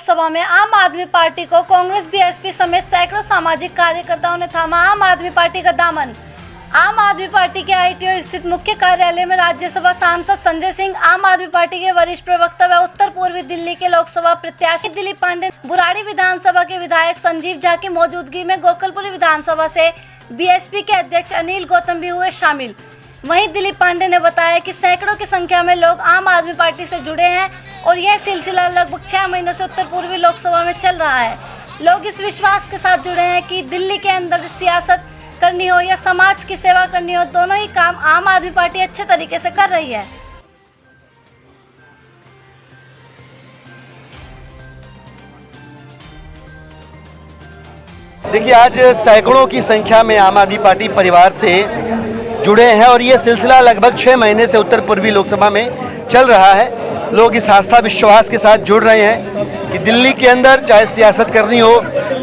लोकसभा में आम आदमी पार्टी को कांग्रेस, बीएसपी समेत सैकड़ों सामाजिक कार्यकर्ताओं ने थामा आम आदमी पार्टी का दामन। आम आदमी पार्टी के आईटीओ स्थित मुख्य कार्यालय में राज्यसभा सांसद संजय सिंह, आम आदमी पार्टी के वरिष्ठ प्रवक्ता व उत्तर पूर्वी दिल्ली के लोकसभा प्रत्याशी दिलीप पांडे, बुराड़ी विधानसभा के विधायक संजीव झा की मौजूदगी में गोकुलपुरी विधानसभा से बीएसपी के अध्यक्ष अनिल गौतम भी हुए शामिल। वहीं दिलीप पांडे ने बताया कि सैकड़ों की संख्या में लोग आम आदमी पार्टी से जुड़े हैं और यह सिलसिला लगभग 6 महीनों से उत्तर पूर्वी लोकसभा में चल रहा है। लोग इस विश्वास के साथ जुड़े हैं कि दिल्ली के अंदर सियासत करनी हो या समाज की सेवा करनी हो, दोनों ही काम आम आदमी पार्टी अच्छे तरीके से कर रही है। देखिए, आज सैकड़ों की संख्या में आम आदमी पार्टी परिवार से जुड़े हैं और ये सिलसिला लगभग 6 महीने से उत्तर पूर्वी लोकसभा में चल रहा है। लोग इस आस्था विश्वास के साथ जुड़ रहे हैं कि दिल्ली के अंदर चाहे सियासत करनी हो,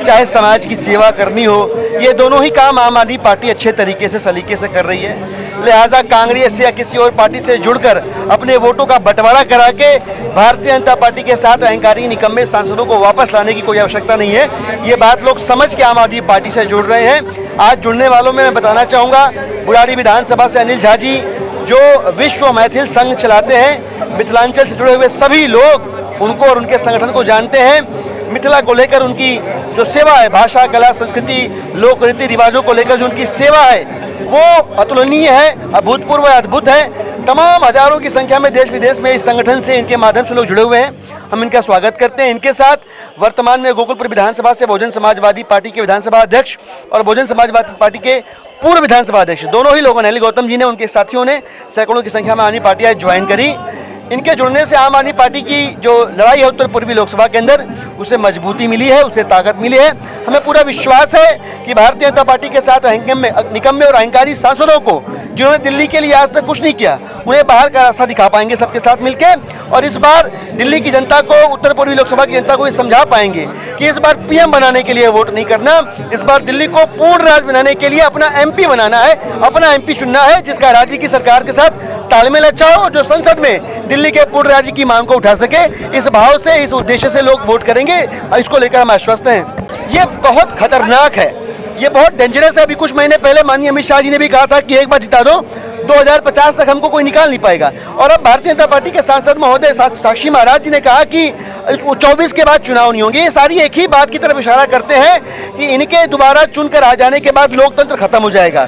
चाहे समाज की सेवा करनी हो, ये दोनों ही काम आम आदमी पार्टी अच्छे तरीके से सलीके से कर रही है। लिहाजा कांग्रेस या किसी और पार्टी से जुड़कर अपने वोटों का बंटवारा करा के भारतीय जनता पार्टी के साथ अहंकारी निकम्मे सांसदों को वापस लाने की कोई आवश्यकता नहीं है। ये बात लोग समझ के आम आदमी पार्टी से जुड़ रहे हैं। आज जुड़ने वालों में मैं बताना चाहूँगा, बुराड़ी विधानसभा से अनिल झा जी जो विश्व मैथिल संघ चलाते हैं, मिथिलांचल से जुड़े हुए सभी लोग उनको और उनके संगठन को जानते हैं। मिथिला को लेकर उनकी जो सेवा है, भाषा, कला, संस्कृति, लोक रीति रिवाजों को लेकर जो उनकी सेवा है वो अतुलनीय है, अभूतपूर्व है, अद्भुत है। तमाम हजारों की संख्या में देश विदेश में इस संगठन से, इनके माध्यम से लोग जुड़े हुए हैं। हम इनका स्वागत करते हैं। इनके साथ वर्तमान में गोकुलपुर विधानसभा से बहुजन समाजवादी पार्टी के विधानसभा अध्यक्ष और बहुजन समाजवादी पार्टी के पूर्व विधानसभा अध्यक्ष दोनों ही लोगों ने, अनिल गौतम जी ने, उनके साथियों ने सैकड़ों की संख्या में आम आदमी पार्टी आज ज्वाइन करी। इनके जुड़ने से आम आदमी पार्टी की जो लड़ाई है उत्तर पूर्वी लोकसभा के अंदर, उसे मजबूती मिली है, उसे ताकत मिली है। हमें पूरा विश्वास है कि भारतीय जनता पार्टी के साथ निकम्मे और अहंकारी सांसदों को, जिन्होंने दिल्ली के लिए आज तक कुछ नहीं किया, उन्हें बाहर का रास्ता दिखा पाएंगे सबके साथ मिलकर। और इस बार दिल्ली की जनता को, उत्तर पूर्वी लोकसभा की जनता को ये समझा पाएंगे कि इस बार पीएम बनाने के लिए वोट नहीं करना, इस बार दिल्ली को पूर्ण राज्य बनाने के लिए अपना एमपी बनाना है, अपना एमपी चुनना है, जिसका राज्य की सरकार के साथ तालमेल अच्छा हो, जो संसद में दिल्ली के पूर्ण राज्य की मांग को उठा सके। इस भाव से, इस उद्देश्य से लोग वोट करेंगे। इसको लेकर हम आश्वस्त हैं। ये बहुत खतरनाक है, ये बहुत डेंजरस है। अभी कुछ महीने पहले माननीय अमित शाह जी ने भी कहा था कि एक बार जिता दो, 2050 तक हमको कोई निकाल नहीं पाएगा। और अब भारतीय जनता पार्टी के सांसद महोदय साक्षी महाराज जी ने कहा कि 24 के बाद चुनाव नहीं होंगे। ये सारी एक ही बात की तरफ इशारा करते हैं कि इनके दोबारा चुनकर आ जाने के बाद लोकतंत्र खत्म हो जाएगा।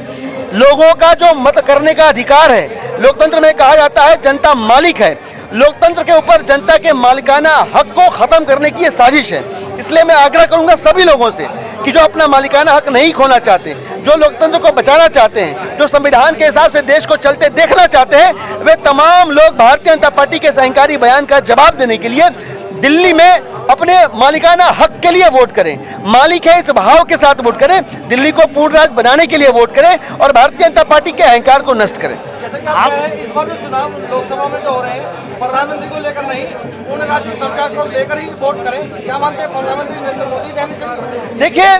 लोगों का जो मत करने का अधिकार है, लोकतंत्र में कहा जाता है जनता मालिक है, लोकतंत्र के ऊपर जनता के मालिकाना हक को खत्म करने की ये साजिश है। इसलिए मैं आग्रह करूंगा सभी लोगों से कि जो अपना मालिकाना हक नहीं खोना चाहते, जो लोकतंत्र को बचाना चाहते हैं, जो संविधान के हिसाब से देश को चलते देखना चाहते हैं, वे तमाम लोग भारतीय जनता पार्टी के अहंकारी बयान का जवाब देने के लिए दिल्ली में अपने मालिकाना हक के लिए वोट करें। मालिक है इस भाव के साथ वोट करें, दिल्ली को पूर्ण राज्य बनाने के लिए वोट करें और भारतीय जनता पार्टी के अहंकार को नष्ट करें। जैसे कि आप इस बार जो चुनाव लोकसभा में जो हो रहे हैं, प्रधानमंत्री को लेकर नहीं, पूर्ण राज्य दर्जा को लेकर ही वोट करें, क्या मानते हैं प्रधानमंत्री नरेंद्र मोदी रहने चाहिए? देखिए,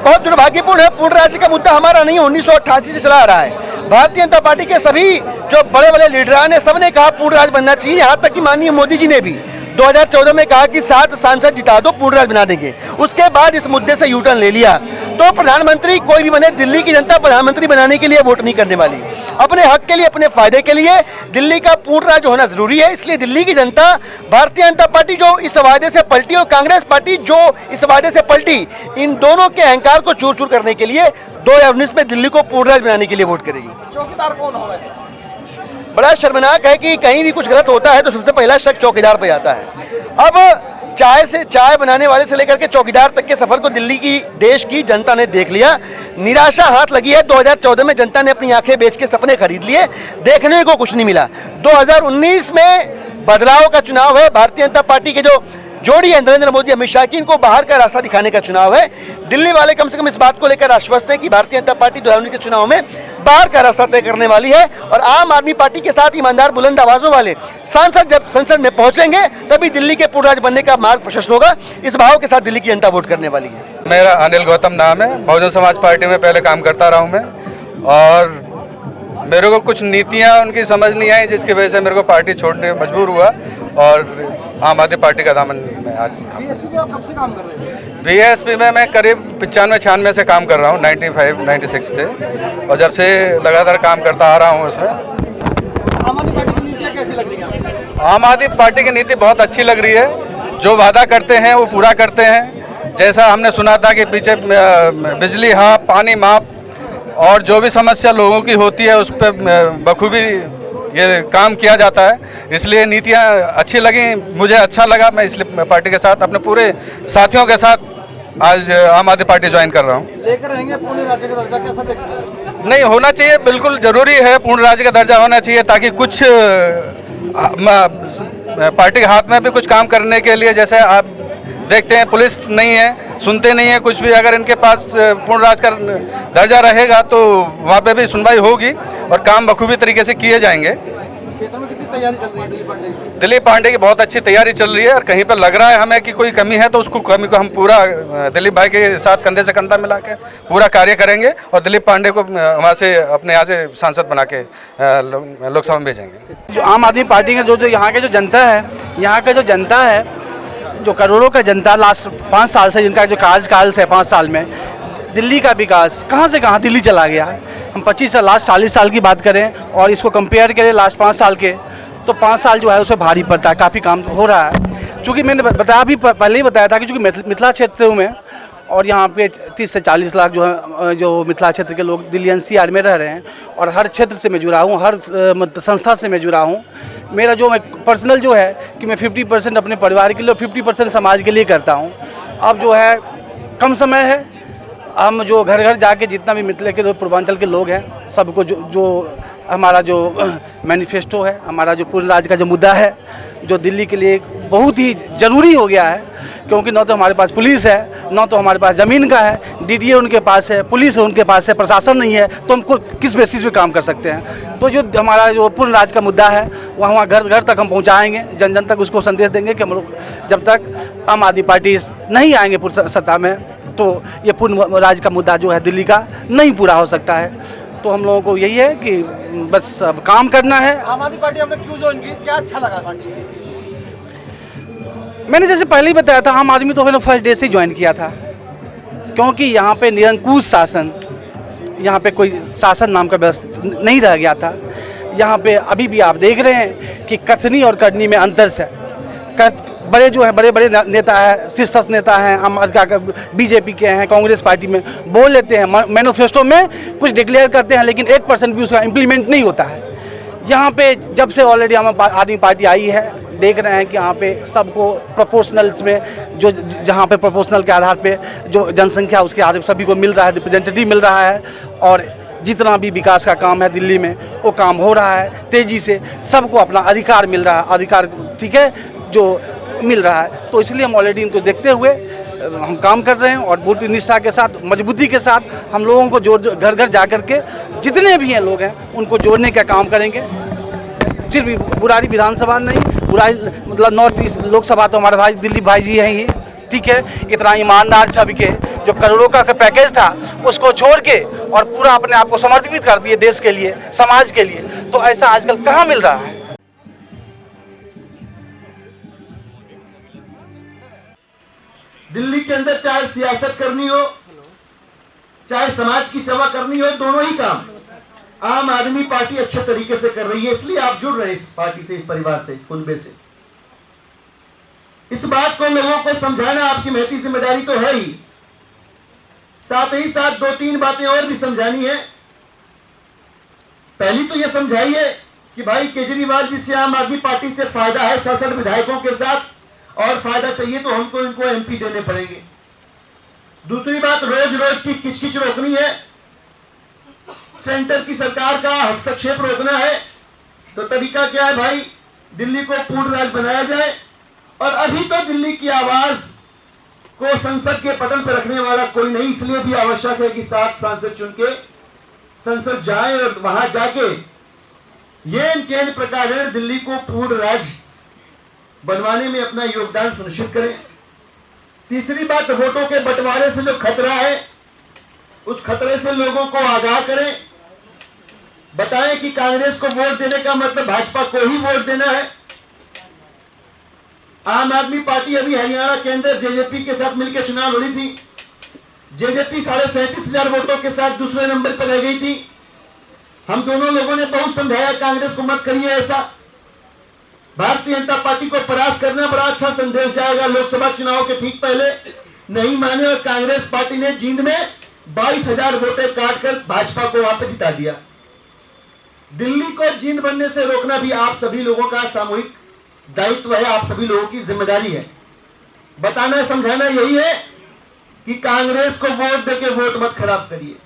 बहुत दुर्भाग्यपूर्ण है, पूर्ण राज्य का मुद्दा हमारा नहीं, 1988 से चला आ रहा है। भारतीय जनता पार्टी के सभी जो बड़े बड़े लीडरान ने, सबने कहा पूर्ण राज्य बनना चाहिए। यहाँ तक कि माननीय मोदी जी ने भी 2014 में कहा कि 7 सांसद जिता दो, पूर्ण राज्य बना देंगे। उसके बाद इस मुद्दे से यूटर्न ले लिया। तो प्रधानमंत्री कोई भी बने, दिल्ली की जनता प्रधानमंत्री बनाने के लिए वोट नहीं करने वाली। अपने हक के लिए, अपने फायदे के लिए दिल्ली का पूर्ण राज्य होना जरूरी है। इसलिए दिल्ली की जनता, भारतीय जनता पार्टी जो इस वादे से पलटी और कांग्रेस पार्टी जो इस वादे से पलटी, इन दोनों के अहंकार को चूर चूर करने के लिए 2019 में दिल्ली को पूर्ण राज्य बनाने के लिए वोट करेगी। चौकीदार कौन होगा? बड़ा शर्मनाक है कि कहीं भी कुछ गलत होता है तो सबसे पहला शक चौकीदार पे आता है। अब चाय बनाने वाले से लेकर के चौकीदार तक के सफर को दिल्ली की, देश की जनता ने देख लिया। निराशा हाथ लगी है। 2014 में जनता ने अपनी आंखें बेच के सपने खरीद लिए, देखने को कुछ नहीं मिला। 2019 में बदलाव का चुनाव है। भारतीय जनता पार्टी के जो जोड़ी है नरेंद्र मोदी, अमित शाह की, इनको बाहर का रास्ता दिखाने का चुनाव है। दिल्ली वाले कम से कम इस बात को लेकर आश्वस्त हैं कि भारतीय जनता पार्टी 2019 के चुनाव में बाहर का रास्ता तय करने वाली है। और आम आदमी पार्टी के साथ ईमानदार, बुलंद आवाजों वाले सांसद जब संसद में पहुंचेंगे, तभी दिल्ली के पूर्ण राज्य बनने का मार्ग प्रशस्त होगा। इस भाव के साथ दिल्ली की जनता वोट करने वाली है। मेरा अनिल गौतम नाम है। बहुजन समाज पार्टी में पहले काम करता रहा हूँ मैं, और मेरे को कुछ नीतियाँ उनकी समझ नहीं आई, जिसकी वजह से मेरे को पार्टी छोड़ने मजबूर हुआ। और आम आदमी पार्टी का दामन में आज। बीएसपी में आप कब से काम कर रहे हैं? बीएसपी में मैं करीब 95-96 से काम कर रहा हूँ, 95-96 से, और जब से लगातार काम करता आ रहा हूँ उसमें। आम आदमी पार्टी की नीतियाँ कैसी लग रही हैं आपको? आम आदमी पार्टी की नीति बहुत अच्छी लग रही है। जो वादा करते हैं वो पूरा करते हैं। जैसा हमने सुना था कि पीछे बिजली हाफ, पानी माफ और जो भी समस्या लोगों की होती है उस पर बखूबी ये काम किया जाता है, इसलिए नीतियाँ अच्छी लगी, मुझे अच्छा लगा। मैं इसलिए पार्टी के साथ अपने पूरे साथियों के साथ आज आम आदमी पार्टी ज्वाइन कर रहा हूँ। लेकर रहेंगे पूर्ण राज्य का दर्जा, कैसा देखते हैं? नहीं, होना चाहिए, बिल्कुल ज़रूरी है, पूर्ण राज्य का दर्जा होना चाहिए, ताकि कुछ पार्टी के हाथ में भी कुछ काम करने के लिए, जैसे आप देखते हैं पुलिस नहीं है, सुनते नहीं है कुछ भी, अगर इनके पास पूर्ण राज्य का दर्जा रहेगा तो वहाँ पे भी सुनवाई होगी और काम बखूबी तरीके से किए जाएंगे। क्षेत्र में कितनी तैयारी चल रही है दिलीप पांडे की? दिलीप पांडे की बहुत अच्छी तैयारी चल रही है, और कहीं पर लग रहा है हमें कि कोई कमी है तो उसको कमी को हम पूरा दिलीप भाई के साथ कंधे से कंधा मिला के पूरा कार्य करेंगे और दिलीप पांडे को वहाँ से अपने यहाँ से सांसद बना के लोकसभा में भेजेंगे। जो आम आदमी पार्टी का जो यहाँ के जो जनता है, यहाँ का जो जनता है, जो करोड़ों का जनता लास्ट 5 साल से जिनका जो कार्यकाल से 5 साल में दिल्ली का विकास कहाँ से कहाँ दिल्ली चला गया है। हम 25 से लास्ट 40 साल की बात करें और इसको कंपेयर करें लास्ट 5 साल के, तो 5 साल जो है उसमें भारी पड़ता है, काफ़ी काम हो रहा है। चूँकि मैंने बताया भी पहले ही बताया था कि चूँकि मिथिला क्षेत्र से हूँ मैं, और यहाँ पे 30 से 40 लाख जो है जो मिथिला क्षेत्र के लोग दिल्ली NCR में रह रहे हैं, और हर क्षेत्र से मैं जुड़ा हूँ, हर संस्था से मैं जुड़ा हूँ। मेरा जो मैं पर्सनल जो है कि मैं 50% अपने परिवार के लिए और 50% समाज के लिए करता हूँ। अब जो है कम समय है, हम जो घर घर जाके जितना भी मिथिला के पूर्वांचल के लोग हैं सबको जो हमारा जो मैनिफेस्टो है, हमारा जो पूर्ण राज्य का जो मुद्दा है, जो दिल्ली के लिए बहुत ही ज़रूरी हो गया है, क्योंकि न तो हमारे पास पुलिस है, न तो हमारे पास ज़मीन का है, DDA उनके पास है, पुलिस उनके पास है, प्रशासन नहीं है, तो हमको किस बेसिस पे काम कर सकते हैं। तो जो हमारा जो पूर्ण राज्य का मुद्दा है वहाँ घर घर तक हम पहुँचाएँगे, जन जन तक उसको संदेश देंगे कि हम लोग जब तक आम आदमी पार्टी नहीं आएंगे पूर्ण सत्ता में तो ये पूर्ण राज्य का मुद्दा जो है दिल्ली का नहीं पूरा हो सकता है। तो हम लोगों को यही है कि बस अब काम करना है। आम आदमी पार्टी आपने क्यों ज्वाइन की, क्या अच्छा लगा पार्टी? मैंने जैसे पहले ही बताया था, आम आदमी तो मैंने फर्स्ट डे से ज्वाइन किया था, क्योंकि यहाँ पे निरंकुश शासन, यहाँ पे कोई शासन नाम का व्यवस्था नहीं रह गया था। यहाँ पे अभी भी आप देख रहे हैं कि कथनी और करनी में अंतर से बड़े जो हैं बड़े नेता हैं, शीर्षस्थ नेता हैं, हम बीजेपी के हैं, कांग्रेस पार्टी में बोल लेते हैं, मैनिफेस्टो में कुछ डिक्लेयर करते हैं, लेकिन 1% भी उसका इम्प्लीमेंट नहीं होता है। यहाँ पे जब से ऑलरेडी आम आदमी पार्टी आई है, देख रहे हैं कि यहाँ पे सबको प्रोपोर्शनल्स में जो जहाँ पे प्रोपोर्शनल के आधार पे जो जनसंख्या उसके आधार पे सभी को मिल रहा है, रिप्रेजेंटेटिव मिल रहा है, और जितना भी विकास का काम है दिल्ली में वो काम हो रहा है तेज़ी से, सबको अपना अधिकार मिल रहा है, अधिकार ठीक है जो मिल रहा है। तो इसलिए हम ऑलरेडी इनको देखते हुए हम काम कर रहे हैं, और बहुत निष्ठा के साथ, मजबूती के साथ हम लोगों को जोड़ घर घर जा कर के जितने भी हैं लोग हैं उनको जोड़ने का काम करेंगे। फिर भी बुरारी विधानसभा नहीं, बुरारी मतलब नॉर्थ ईस्ट लोकसभा तो हमारे भाई दिलीप भाई जी हैं ही, ठीक है। इतना ईमानदार छवि के जो करोड़ों का पैकेज था उसको छोड़ के और पूरा अपने आप को समर्पित कर दिए देश के लिए, समाज के लिए, तो ऐसा आजकल कहाँ मिल रहा है। दिल्ली के अंदर चाहे सियासत करनी हो, चाहे समाज की सेवा करनी हो, दोनों ही काम आम आदमी पार्टी अच्छे तरीके से कर रही है। इसलिए आप जुड़ रहे हैं इस पार्टी से, इस परिवार से, इस कुनबे से। इस बात को लोगों को समझाना आपकी महती जिम्मेदारी तो है ही, साथ ही साथ 2-3 बातें और भी समझानी है। पहली तो यह समझाइए कि भाई केजरीवाल जी से आम आदमी पार्टी से फायदा है 66 विधायकों के साथ, और फायदा चाहिए तो हमको इनको MP देने पड़ेंगे। दूसरी बात, रोज रोज की किचकिच रोकनी है, सेंटर की सरकार का हस्तक्षेप रोकना है। तो तरीका क्या है भाई, दिल्ली को पूर्ण राज्य बनाया जाए, और अभी तो दिल्ली की आवाज को संसद के पटल पर रखने वाला कोई नहीं, इसलिए भी आवश्यक है कि 7 सांसद चुन के संसद जाए और वहां जाके ये केंद्र प्रकार दिल्ली को पूर्ण राज्य बनवाने में अपना योगदान सुनिश्चित करें। तीसरी बात, वोटों के बंटवारे से जो खतरा है उस खतरे से लोगों को आगाह करें, बताएं कि कांग्रेस को वोट देने का मतलब भाजपा को ही वोट देना है। आम आदमी पार्टी अभी हरियाणा के अंदर जेजेपी के साथ मिलकर चुनाव लड़ी थी। जेजेपी 37,500 वोटों के साथ दूसरे नंबर पर रह गई थी। हम दोनों लोगों ने बहुत समझाया कांग्रेस को मत करिए ऐसा। भारतीय जनता पार्टी को परास्त करना बड़ा अच्छा संदेश जाएगा लोकसभा चुनाव के ठीक पहले। नहीं माने और कांग्रेस पार्टी ने जींद में 22,000 वोटें काटकर भाजपा को वहां पर जिता दिया। दिल्ली को जींद बनने से रोकना भी आप सभी लोगों का सामूहिक दायित्व है, आप सभी लोगों की जिम्मेदारी है। बताना समझाना यही है कि कांग्रेस को वोट देके वोट मत खराब करिए।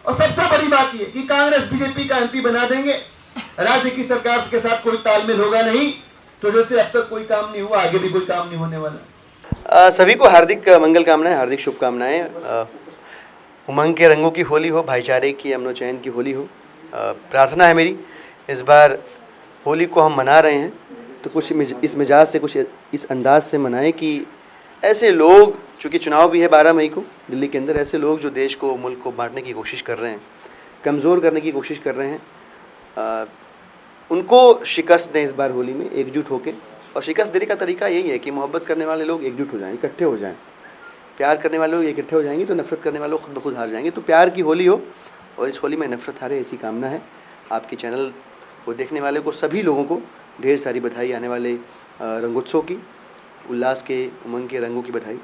और सबसे बड़ी बात यह कि कांग्रेस बीजेपी का एमपी बना देंगे, राज्य की सरकार के साथ कोई तालमेल होगा नहीं, तो जैसे अब तक कोई काम नहीं हुआ आगे भी कोई काम नहीं होने वाला। सभी को हार्दिक मंगल कामनाएं, हार्दिक शुभकामनाएं। उमंग के रंगों की होली हो, भाईचारे की, अमन चैन की होली हो। प्रार्थना है मेरी इस बार होली को हम मना रहे हैं तो कुछ इस मिजाज से, कुछ इस अंदाज से मनाएं कि ऐसे लोग, चूँकि चुनाव भी है 12 मई को दिल्ली के अंदर, ऐसे लोग जो देश को, मुल्क को बांटने की कोशिश कर रहे हैं, कमज़ोर करने की कोशिश कर रहे हैं, उनको शिकस्त दें इस बार होली में एकजुट होकर। और शिकस्त देने का तरीका यही है कि मोहब्बत करने वाले लोग एकजुट हो जाएं, इकट्ठे हो जाएं। प्यार करने वाले लोग इकट्ठे हो जाएंगे तो नफरत करने वाले लोग खुद ब खुद हार जाएंगे। तो प्यार की होली हो और इस होली में नफरत हारे, ऐसी कामना है। आपके चैनल को देखने वाले को, सभी लोगों को ढेर सारी बधाई, आने वाले रंगोत्सव की, उल्लास के, उमंग के रंगों की बधाई।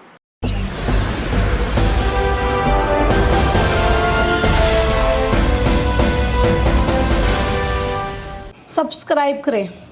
सब्सक्राइब करें।